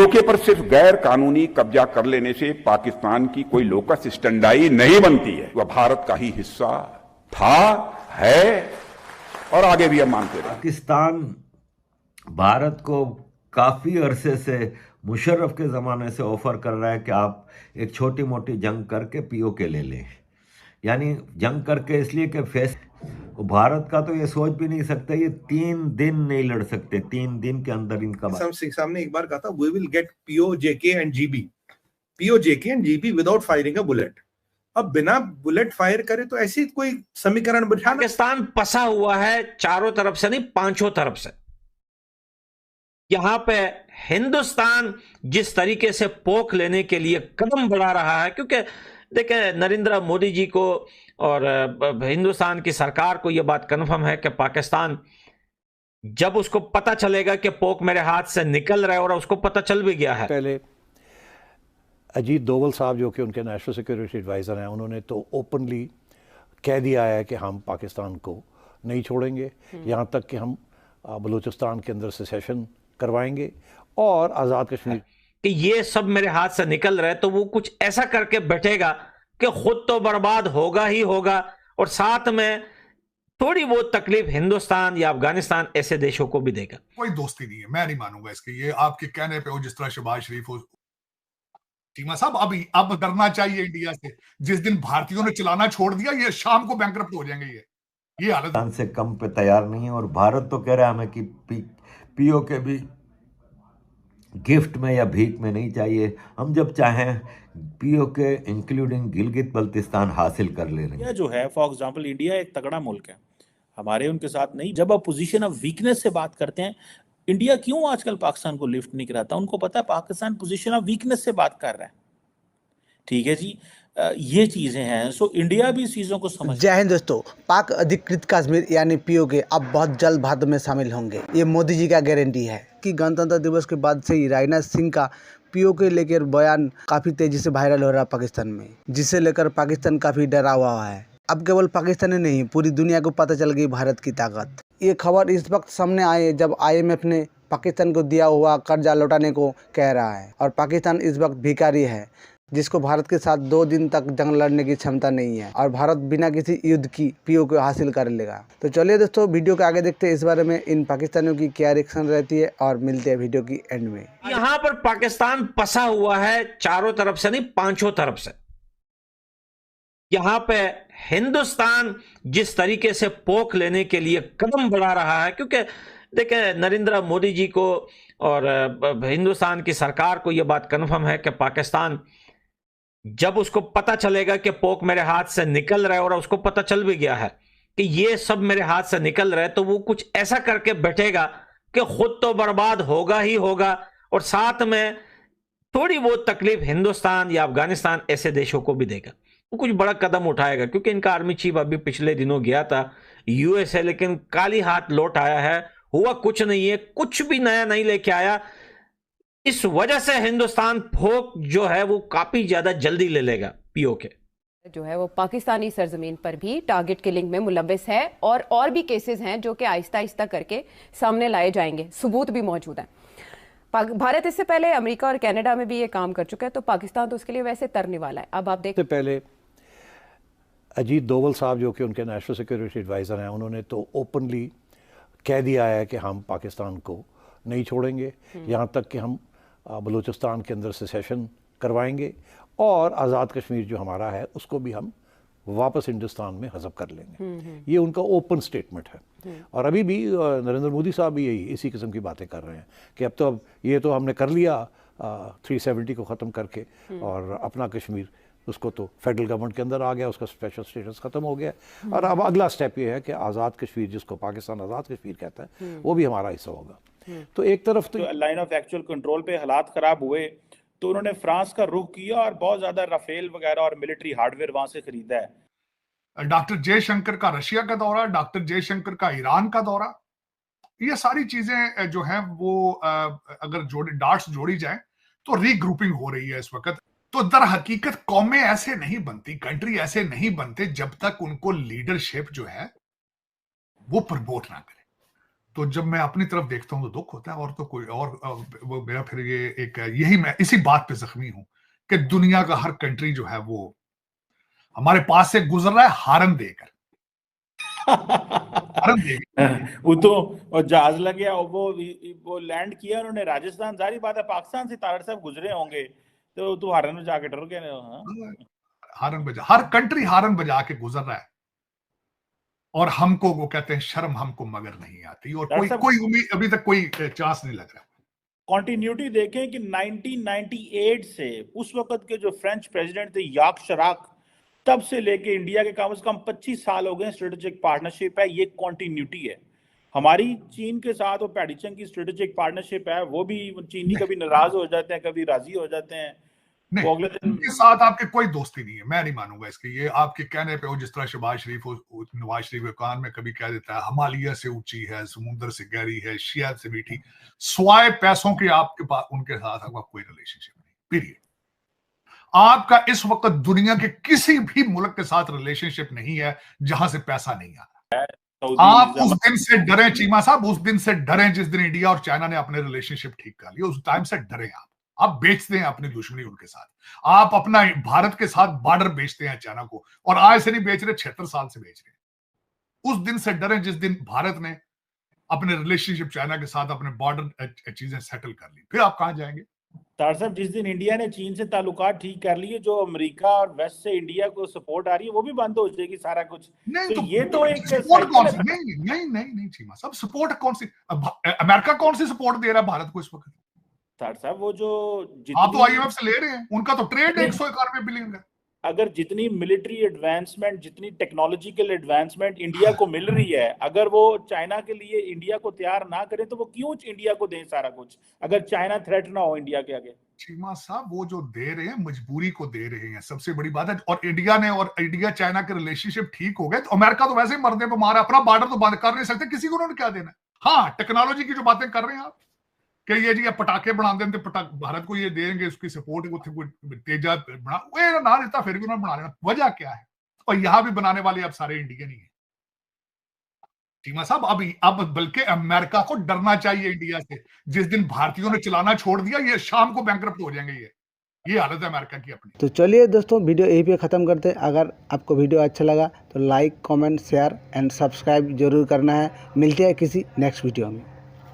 PoK पर सिर्फ गैर कानूनी कब्जा कर लेने से पाकिस्तान की कोई लोकस स्टैंडाई नहीं बनती है। वह भारत का ही हिस्सा था, है और आगे भी हम मानते रहेंगे। पाकिस्तान भारत को काफी अरसे से मुशर्रफ के जमाने से ऑफर कर रहा है कि आप एक छोटी मोटी जंग करके पीओके ले लें, यानी जंग करके इसलिए कि भारत का तो ये सोच भी नहीं सकता, ये 3 दिन नहीं लड़ सकते, 3 दिन के अंदर इनका साहब ने एक बार कहा था, we will get PoJK and GB without firing a bullet. अब बिना बुलेट फायर करे तो ऐसी कोई समीकरण बिठाना। पाकिस्तान फंसा हुआ है चारों तरफ से नहीं, पांचों तरफ से। यहां पे हिंदुस्तान जिस तरीके से पोक लेने के लिए कदम बढ़ा रहा है, क्योंकि देखिए नरेंद्र मोदी जी को और हिंदुस्तान की सरकार को यह बात कन्फर्म है कि पाकिस्तान जब उसको पता चलेगा कि पोक मेरे हाथ से निकल रहा है, और उसको पता चल भी गया है। पहले अजीत डोवल साहब जो कि उनके नेशनल सिक्योरिटी एडवाइज़र हैं, उन्होंने तो ओपनली कह दिया है कि हम पाकिस्तान को नहीं छोड़ेंगे, यहाँ तक कि हम बलूचिस्तान के अंदर सेसेशन करवाएंगे और आज़ाद कश्मीर कि ये सब मेरे हाथ से निकल रहा है, तो वो कुछ ऐसा करके बैठेगा कि खुद तो बर्बाद होगा ही होगा, और साथ में थोड़ी बहुत तकलीफ हिंदुस्तान या अफगानिस्तान ऐसे देशों को भी देगा। कोई दोस्ती नहीं है, मैं नहीं मानूंगा इसके। ये आपके कहने पे हो, जिस तरह शहबाज शरीफ हो, चीमा साहब अब डरना चाहिए इंडिया से। जिस दिन भारतीयों ने चलाना छोड़ दिया, ये शाम को बैंकरप्ट हो जाएंगे। ये हालत से कम पे तैयार नहीं है, और भारत तो कह रहा है हमें कि पीओके भी गिफ्ट में या भीख में नहीं चाहिए, हम जब चाहें पीओके इंक्लूडिंग गिलगित बल्तिस्तान हासिल कर ले रहे हैं। जो है फॉर एग्जांपल, इंडिया एक तगड़ा मुल्क है, हमारे उनके साथ नहीं। जब आप पोजीशन ऑफ वीकनेस से बात करते हैं, इंडिया क्यों आजकल पाकिस्तान को लिफ्ट नहीं कराता? उनको पता है पाकिस्तान पोजीशन ऑफ वीकनेस से बात कर रहा है। ठीक है जी, ये चीजें हैं। सो इंडिया भी इस चीजों को समझ। जय हिंद दोस्तों, पाक अधिकृत कश्मीर यानी पीओके अब बहुत जल्द भारत में शामिल होंगे, ये मोदी जी का गारंटी है कि गणतंत्र दिवस के बाद से ही राजनाथ सिंह का पीओके लेकर बयान काफी तेजी से वायरल हो रहा है पाकिस्तान में, जिसे लेकर पाकिस्तान काफी डरा हुआ है। अब केवल पाकिस्तान ही नहीं, पूरी दुनिया को पता चल गई भारत की ताकत। ये खबर इस वक्त सामने आई जब IMF ने पाकिस्तान को दिया हुआ कर्जा लौटाने को कह रहा है, और पाकिस्तान इस वक्त भिखारी है जिसको भारत के साथ 2 दिन तक जंग लड़ने की क्षमता नहीं है, और भारत बिना किसी युद्ध की पीओके हासिल कर लेगा। तो चलिए दोस्तों, वीडियो के आगे देखते हैं इस बारे में इन पाकिस्तानियों की क्या रिएक्शन रहती है, और मिलते हैं वीडियो की एंड में। यहां पर पाकिस्तान फंसा हुआ है चारों तरफ से नहीं, पांचों तरफ से। यहां पे हिंदुस्तान जिस तरीके से पोक लेने के लिए कदम बढ़ा रहा है, क्योंकि देखिए नरेंद्र मोदी जी को और हिंदुस्तान की सरकार को यह बात कन्फर्म है कि पाकिस्तान जब उसको पता चलेगा कि पोक मेरे हाथ से निकल रहा है, और उसको पता चल भी गया है कि ये सब मेरे हाथ से निकल रहा है, तो वो कुछ ऐसा करके बैठेगा कि खुद तो बर्बाद होगा ही होगा, और साथ में थोड़ी बहुत तकलीफ हिंदुस्तान या अफगानिस्तान ऐसे देशों को भी देगा। वो कुछ बड़ा कदम उठाएगा, क्योंकि इनका आर्मी चीफ अभी पिछले दिनों गया था USA, लेकिन खाली हाथ लौट आया है। हुआ कुछ नहीं है, कुछ भी नया नहीं लेके आया। इस वजह से हिंदुस्तान भोग जो है वो काफी ज्यादा जल्दी ले लेगा। पीओके जो है वो पाकिस्तानी सरजमीन पर भी टारगेट किलिंग में मुलव्वस है, और भी केसेस हैं जो कि आहिस्ता आहिस्ता करके सामने लाए जाएंगे, सबूत भी मौजूद हैं। भारत इससे पहले अमेरिका और कनाडा में भी ये काम कर चुका है, तो पाकिस्तान तो उसके लिए वैसे तरने वाला है। अब आप देखते पहले अजीत डोवल साहब जो कि उनके नेशनल सिक्योरिटी एडवाइज़र हैं, उन्होंने तो ओपनली कह दिया है कि हम पाकिस्तान को नहीं छोड़ेंगे, यहाँ तक कि हम बलूचिस्तान के अंदर सेसेशन करवाएंगे, और आज़ाद कश्मीर जो हमारा है उसको भी हम वापस हिंदुस्तान में हज़ब कर लेंगे। ये उनका ओपन स्टेटमेंट है, और अभी भी नरेंद्र मोदी साहब भी इसी किस्म की बातें कर रहे हैं कि अब ये तो हमने कर लिया 370 को ख़त्म करके, और अपना कश्मीर उसको तो फेडरल गवर्नमेंट के अंदर आ गया, उसका स्पेशल स्टेटस ख़त्म हो गया, और अब अगला स्टेप ये है कि आज़ाद कश्मीर, जिसको पाकिस्तान आज़ाद कश्मीर कहता है, वो भी हमारा हिस्सा होगा। तो एक तरफ तो लाइन ऑफ एक्चुअल कंट्रोल पे हालात खराब हुए तो उन्होंने फ्रांस का रुख किया और बहुत ज्यादा राफेल वगैरह और मिलिट्री हार्डवेयर वहां से खरीदा है। डॉक्टर जयशंकर का रशिया का दौरा, डॉक्टर जयशंकर का ईरान का दौरा, ये सारी चीजें जो है वो अगर डार्ट्स जोड़ी जाए तो रीग्रुपिंग हो रही है इस वक्त। तो दर हकीकत कौमें ऐसे नहीं बनती, कंट्री ऐसे नहीं बनते जब तक उनको लीडरशिप जो है वो प्रमोट ना करे। तो जब मैं अपनी तरफ देखता हूं तो दुख होता है, और तो कोई और वो मेरा फिर ये एक यही, मैं इसी बात पे जख्मी हूं कि दुनिया का हर कंट्री जो है वो हमारे पास से गुजर रहा है हारन देकर। हारन देकर वो तो, और जहाज लग गया, वो लैंड किया उन्होंने राजस्थान, जारी बात है पाकिस्तान से तारड़ साहब गुजरे होंगे, तो तू हारन में जाके डर गया। हाँ? हारन बजा, हर कंट्री हारन बजा के गुजर रहा है, और हमको वो कहते हैं शर्म हमको मगर नहीं आती, और कोई उम्मीद अभी तक कोई चांस नहीं लग रहा। कॉन्टिन्यूटी देखें कि 1998 से उस वक्त के जो फ्रेंच प्रेसिडेंट थे याक शराक, तब से लेके इंडिया के कम से कम 25 साल हो गए स्ट्रेटेजिक पार्टनरशिप है, ये कॉन्टिन्यूटी है हमारी। चीन के साथ वो पैडिचंग की स्ट्रेटेजिक पार्टनरशिप है, वो भी चीनी कभी नाराज हो जाते हैं, कभी राजी हो जाते हैं। नहीं, उनके साथ आपके कोई दोस्ती नहीं है, मैं नहीं मानूंगा इसके। ये आपके कहने पे हो, जिस तरह शहबाज शरीफ नवाज शरीफ के कान में कभी कह देता है हिमालय से ऊंची है, समुद्र से गहरी है, शिया से मीठी, स्वाय पैसों के आपके पास उनके साथ आपका कोई रिलेशनशिप नहीं, पीरियड। आपका इस वक्त दुनिया के किसी भी मुल्क के साथ रिलेशनशिप नहीं है जहां से पैसा नहीं आ रहा। आप उस दिन से डरे चीमा साहब, उस दिन से डरे जिस दिन इंडिया और चाइना ने अपने रिलेशनशिप ठीक कर लिया, उस टाइम से डरे आप बेचते हैं अपनी दुश्मनी उनके साथ, आप अपना भारत के साथ बॉर्डर बेचते हैं चाइना को, और आज से नहीं बेच रहे, 76 साल से बेच रहे। उस दिन से डरे जिस दिन भारत ने अपने रिलेशनशिप चाइना के साथ अपने बॉर्डर चीजें सेटल कर ली, फिर आप कहां जाएंगे? तार साहब, जिस दिन इंडिया ने चीन से ताल्लुकात ठीक कर लिए, जो अमेरिका और वेस्ट से इंडिया को सपोर्ट आ रही है, वो भी बंद हो जाएगी सारा कुछ। नहीं, तो ये तो एक सपोर्ट कौन सी? नहीं चीमा साहब, सपोर्ट कौन सी? अमेरिका कौन सी सपोर्ट दे रहा है भारत को इस वक्त? तार साहब, वो जो आप तो आईएमएफ से ले रहे हैं, उनका तो ट्रेड 191 बिलियन का। अगर जितनी मिलिट्री एडवांसमेंट, जितनी टेक्नोलॉजिकल एडवांसमेंट इंडिया को मिल रही है, अगर वो चाइना के लिए इंडिया को तैयार ना करें, तो वो क्यों इंडिया को दें सारा कुछ, अगर चाइना थ्रेट ना हो इंडिया के आगे? चीमा साहब, वो जो दे रहे हैं मजबूरी को दे रहे हैं, सबसे बड़ी बात है। और इंडिया चाइना के रिलेशनशिप ठीक हो गए तो अमेरिका तो वैसे ही मरने पर मारा, अपना बॉर्डर तो बंद कर नहीं सकते, किसी को उन्होंने क्या देना। हाँ, टेक्नोलॉजी की जो बातें कर रहे हैं आप, कि ये जी पटाखे बना देते, भारत को ये देंगे, उसकी सपोर्ट तेजा बना ना देता, फिर भी उन्होंने बना लेना, वजह क्या है? और यहां भी बनाने वाले अब सारे इंडियन ही है चीमा साहब। अब बल्कि अमेरिका को डरना चाहिए इंडिया से। जिस दिन भारतीयों ने चलाना छोड़ दिया, ये शाम को बैंकरप्ट हो जाएंगे। ये हालत है अमेरिका की अपनी। तो चलिए दोस्तों, वीडियो यहीं पे ख़त्म करते हैं। अगर आपको वीडियो अच्छा लगा तो like, comment, share and subscribe जरूर करना है। मिलते हैं किसी नेक्स्ट वीडियो में।